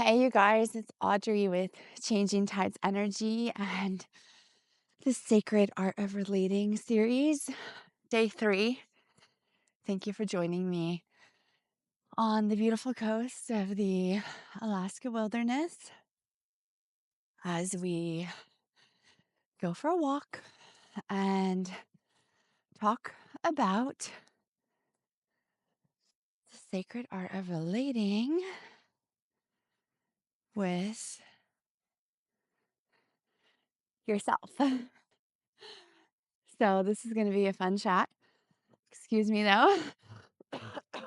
Hey, you guys, it's Audrey with Changing Tides Energy and the Sacred Art of Relating series, day 3. Thank you for joining me on the beautiful coast of the Alaska wilderness as we go for a walk and talk about the sacred art of relating with yourself. So, this is going to be a fun chat. Excuse me, though.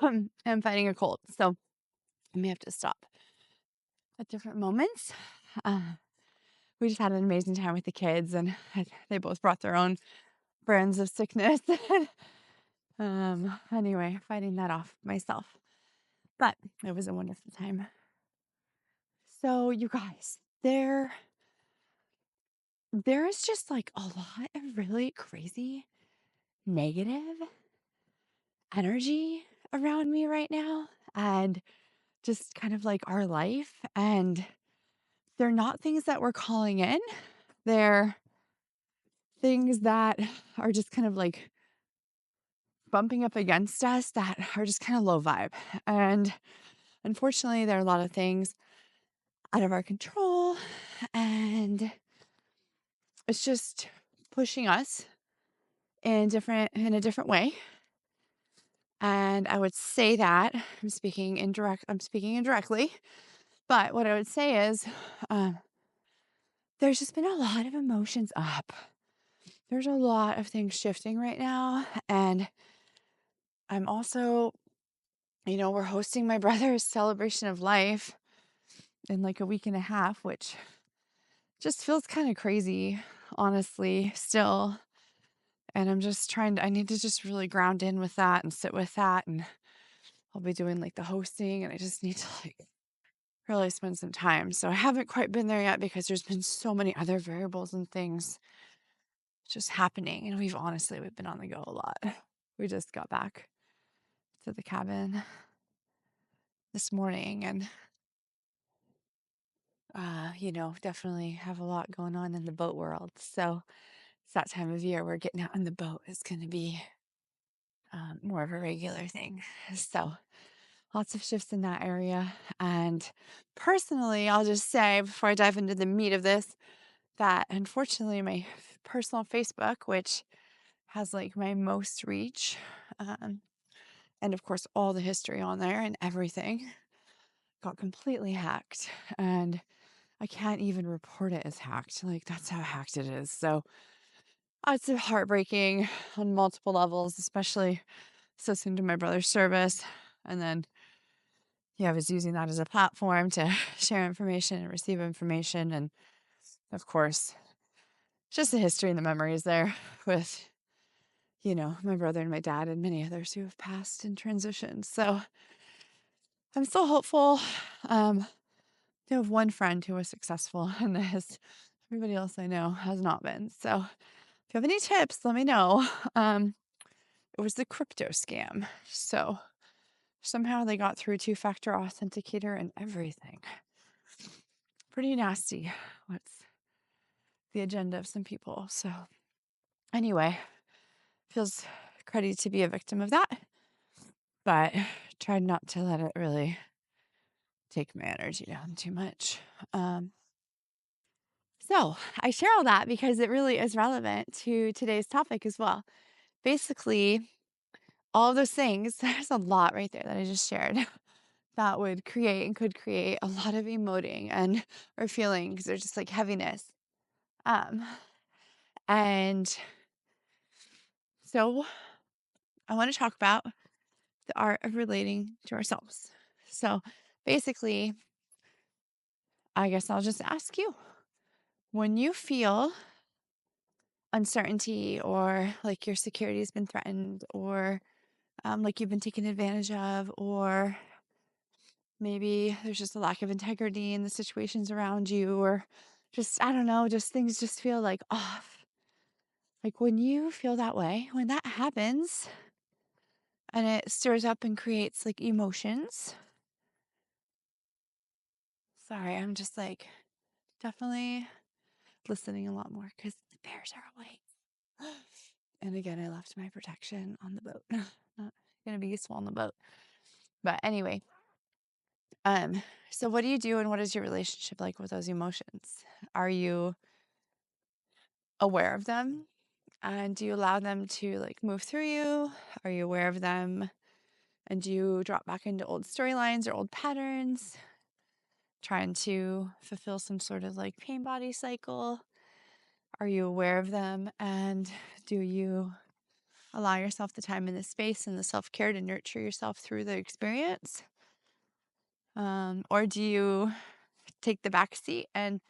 I'm fighting a cold, so I may have to stop at different moments. Uh, we just had an amazing time with the kids, and they both brought their own brands of sickness. Anyway, fighting that off myself, but it was a wonderful time. So, you guys, there is just like a lot of really crazy negative energy around me right now, and just kind of like our life, and they're not things that we're calling in. They're things that are just kind of like bumping up against us that are just kind of low vibe. And unfortunately, there are a lot of things out of our control, and it's just pushing us in a different way. And I would say that I'm speaking indirectly, but what I would say is um, there's just been a lot of emotions up. There's a lot of things shifting right now, and I'm also, we're hosting my brother's celebration of life in like a week and a half, which just feels kind of crazy, honestly, still. And I need to just really ground in with that and sit with that. And I'll be doing like the hosting, and I just need to like really spend some time. So I haven't quite been there yet because there's been so many other variables and things just happening. And we've been on the go a lot. We just got back to the cabin this morning, and definitely have a lot going on in the boat world. So it's that time of year where getting out on the boat is going to be more of a regular thing. So lots of shifts in that area. And personally, I'll just say before I dive into the meat of this, that unfortunately, my personal Facebook, which has like my most reach, um, and of course, all the history on there and everything, got completely hacked. And I can't even report it as hacked. Like, that's how hacked it is. So it's heartbreaking on multiple levels, especially so soon to my brother's service. And then, yeah, I was using that as a platform to share information and receive information. And of course, just the history and the memories there with, my brother and my dad and many others who have passed and transitioned. So I'm still hopeful. I have one friend who was successful in this. Everybody else I know has not been. So if you have any tips, let me know. It was the crypto scam. So somehow they got through two-factor authenticator and everything. Pretty nasty. What's the agenda of some people? So anyway, feels cruddy to be a victim of that, but tried not to let it really take my energy down too much. So I share all that because it really is relevant to today's topic as well. Basically, all of those things, there's a lot right there that I just shared that would create and could create a lot of emoting and or feeling because there's just like heaviness. Um, and so I want to talk about the art of relating to ourselves. So basically, I guess I'll just ask you, when you feel uncertainty or like your security has been threatened or like you've been taken advantage of, or maybe there's just a lack of integrity in the situations around you, or just, I don't know, just things just feel like off. Like when you feel that way, when that happens and it stirs up and creates like emotions, Sorry, I'm just like definitely listening a lot more because the bears are awake. And again, I left my protection on the boat. Not gonna be useful on the boat. But anyway, um, so what do you do and what is your relationship like with those emotions? Are you aware of them? And do you allow them to like move through you? Are you aware of them? And do you drop back into old storylines or old patterns, trying to fulfill some sort of like pain body cycle? Are you aware of them? And do you allow yourself the time and the space and the self care to nurture yourself through the experience? Or do you take the back seat and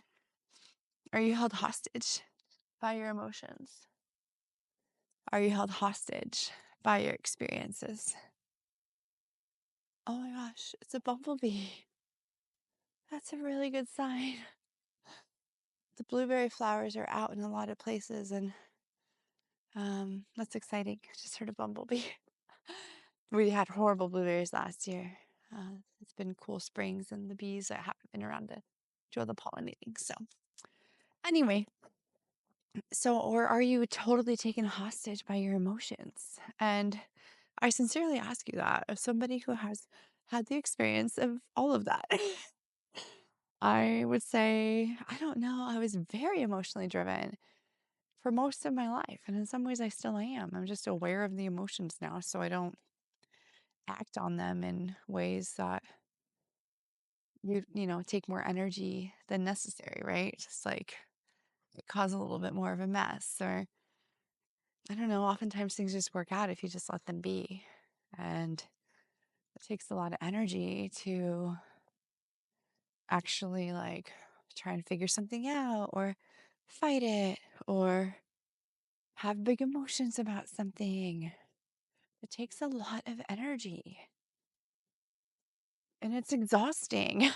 are you held hostage by your emotions? Are you held hostage by your experiences? Oh my gosh, it's a bumblebee. That's a really good sign. The blueberry flowers are out in a lot of places, and that's exciting. Just heard a bumblebee. We had horrible blueberries last year. It's been cool springs, and the bees that haven't been around to do all the pollinating. So, anyway, or are you totally taken hostage by your emotions? And I sincerely ask you that as somebody who has had the experience of all of that. I would say, I don't know, I was very emotionally driven for most of my life. And in some ways, I still am. I'm just aware of the emotions now. So I don't act on them in ways that take more energy than necessary, right? Just like it cause a little bit more of a mess. Or I don't know, oftentimes things just work out if you just let them be. And it takes a lot of energy to actually like try and figure something out or fight it or have big emotions about something. It takes a lot of energy and it's exhausting.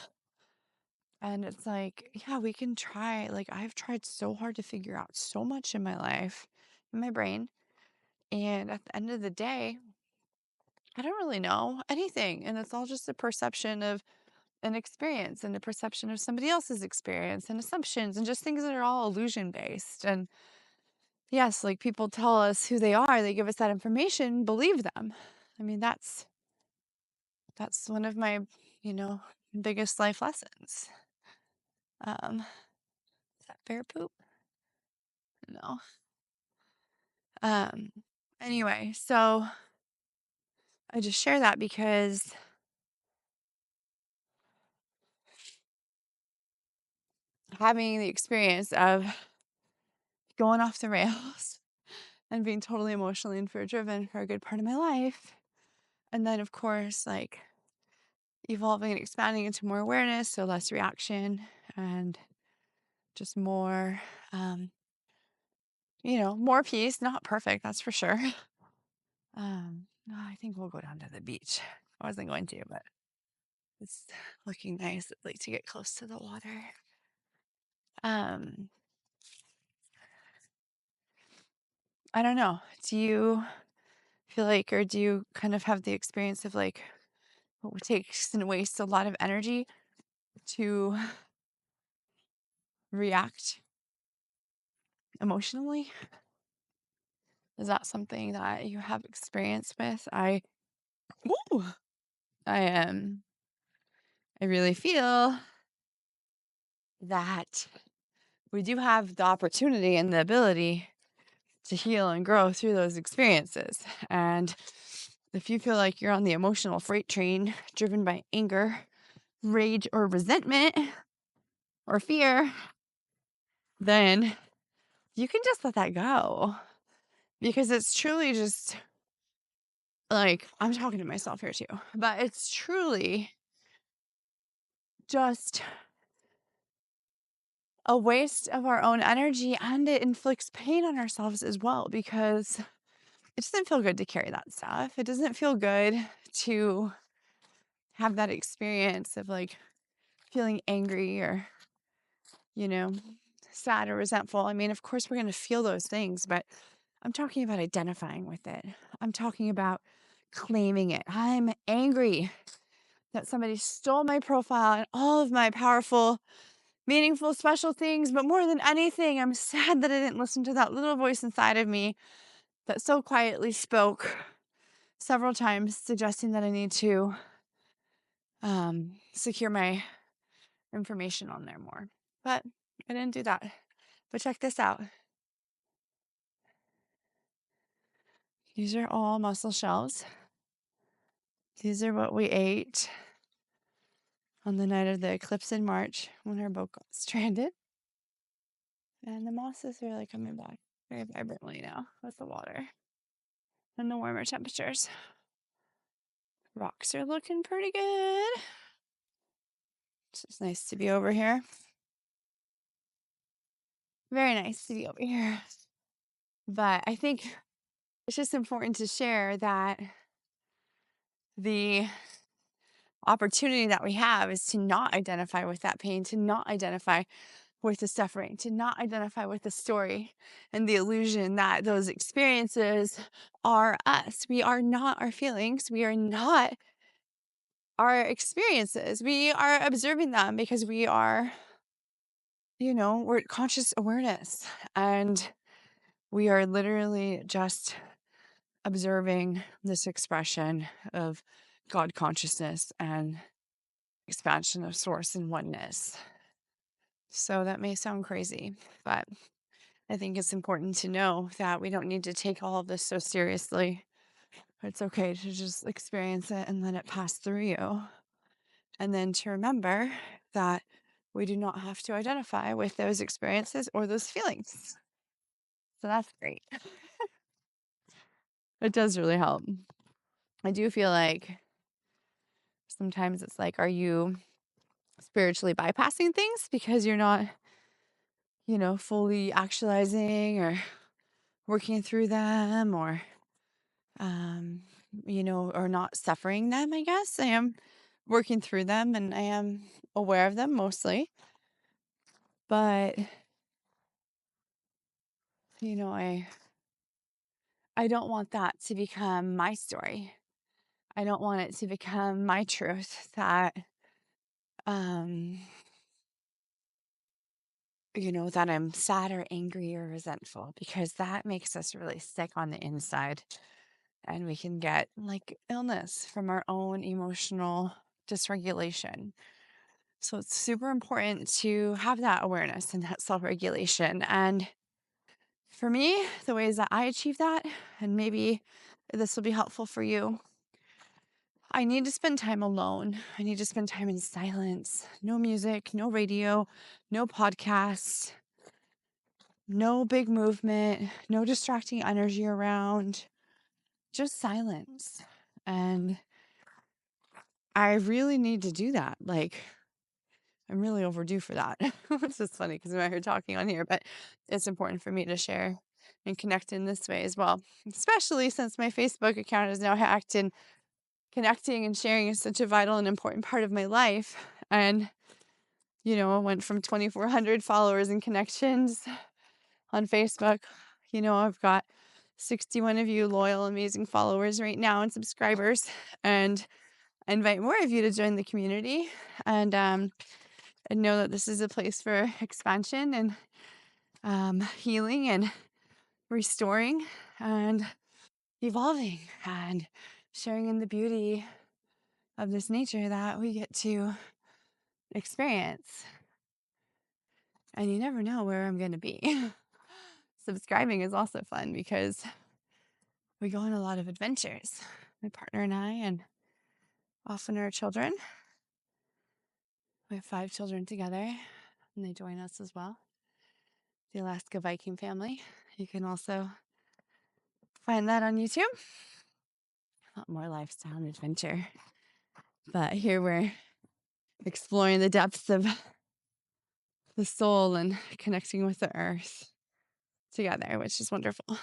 And it's like, yeah, we can try. Like, I've tried so hard to figure out so much in my life, in my brain. And at the end of the day, I don't really know anything. And it's all just a perception of an experience and a perception of somebody else's experience and assumptions and just things that are all illusion based. And yes, like people tell us who they are, they give us that information, believe them. I mean, that's one of my, you know, biggest life lessons. Is that bear poop? No. Um, anyway, so I just share that because having the experience of going off the rails and being totally emotionally and fear driven for a good part of my life. And then, of course, like evolving and expanding into more awareness, so less reaction and just more, more peace. Not perfect, that's for sure. I think we'll go down to the beach. I wasn't going to, but it's looking nice, like to get close to the water. Um, I don't know. Do you feel like, or do you kind of have the experience of like what takes and wastes a lot of energy to react emotionally? Is that something that you have experience with? Woo! I I really feel that we do have the opportunity and the ability to heal and grow through those experiences. And if you feel like you're on the emotional freight train driven by anger, rage, or resentment or fear, then you can just let that go because it's truly just like I'm talking to myself here too, but it's truly just a waste of our own energy and it inflicts pain on ourselves as well because it doesn't feel good to carry that stuff. It doesn't feel good to have that experience of like feeling angry or, you know, sad or resentful. I mean, of course, we're going to feel those things, but I'm talking about identifying with it. I'm talking about claiming it. I'm angry that somebody stole my profile and all of my powerful, meaningful, special things. But more than anything, I'm sad that I didn't listen to that little voice inside of me that so quietly spoke several times, suggesting that I need to secure my information on there more. But I didn't do that. But check this out. These are all mussel shells. These are what we ate on the night of the eclipse in March when our boat got stranded. And the moss is really coming back very vibrantly now with the water and the warmer temperatures. Rocks are looking pretty good. It's just nice to be over here. Very nice to be over here. But I think it's just important to share that the opportunity that we have is to not identify with that pain, to not identify with the suffering, to not identify with the story and the illusion that those experiences are us. We are not our feelings. We are not our experiences. We are observing them because we are, we're conscious awareness, and we are literally just observing this expression of God consciousness and expansion of source and oneness. So that may sound crazy, but I think it's important to know that we don't need to take all of this so seriously. It's okay to just experience it and let it pass through you. And then to remember that we do not have to identify with those experiences or those feelings. So that's great. It does really help. I do feel like sometimes it's like, are you spiritually bypassing things because you're not, fully actualizing or working through them, or, or not suffering them, I guess. I am working through them and I am aware of them mostly. But, I don't want that to become my story. I don't want it to become my truth that, um, that I'm sad or angry or resentful, because that makes us really sick on the inside. And we can get like illness from our own emotional dysregulation. So it's super important to have that awareness and that self regulation. And for me, the ways that I achieve that, and maybe this will be helpful for you, I need to spend time alone. I need to spend time in silence. No music, no radio, no podcasts, no big movement, no distracting energy around, just silence. And I really need to do that. Like, I'm really overdue for that. It's just funny because we're talking on here, but it's important for me to share and connect in this way as well, especially since my Facebook account is now hacked, and connecting and sharing is such a vital and important part of my life. And, I went from 2,400 followers and connections on Facebook. I've got 61 of you loyal, amazing followers right now and subscribers. And I invite more of you to join the community, and know that this is a place for expansion and healing and restoring and evolving and sharing in the beauty of this nature that we get to experience. And you never know where I'm going to be. Subscribing is also fun because we go on a lot of adventures, my partner and I, and often our children. We have 5 children together, and they join us as well. The Alaska Viking family. You can also find that on YouTube. A lot more lifestyle and adventure. But here we're exploring the depths of the soul and connecting with the earth together, which is wonderful.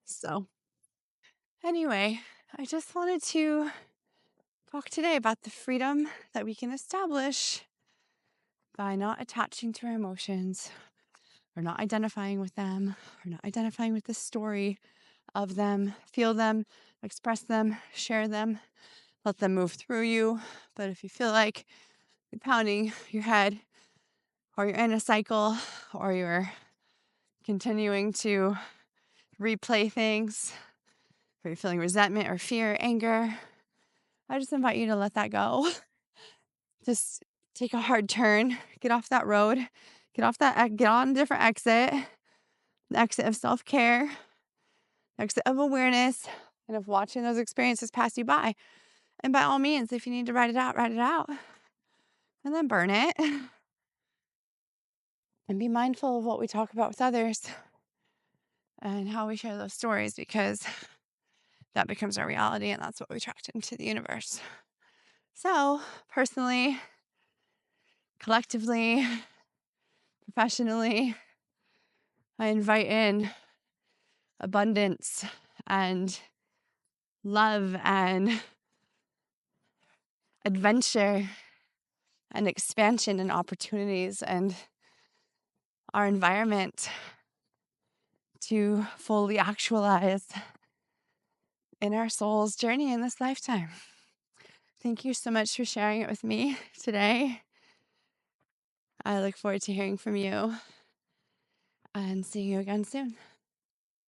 So, anyway, I just wanted to talk today about the freedom that we can establish by not attaching to our emotions, or not identifying with them, or not identifying with the story of them. Feel them, express them, share them, let them move through you. But if you feel like you're pounding your head, or you're in a cycle, or you're continuing to replay things, or you're feeling resentment or fear, anger, I just invite you to let that go. Just take a hard turn, get off that road, get on a different exit, the exit of self-care, exit of awareness, and of watching those experiences pass you by. And by all means, if you need to write it out, and then burn it. And be mindful of what we talk about with others and how we share those stories, because that becomes our reality and that's what we attract into the universe. So, personally, collectively, professionally, I invite in abundance and love and adventure and expansion and opportunities and our environment to fully actualize in our soul's journey in this lifetime. Thank you so much for sharing it with me today. I look forward to hearing from you and seeing you again soon.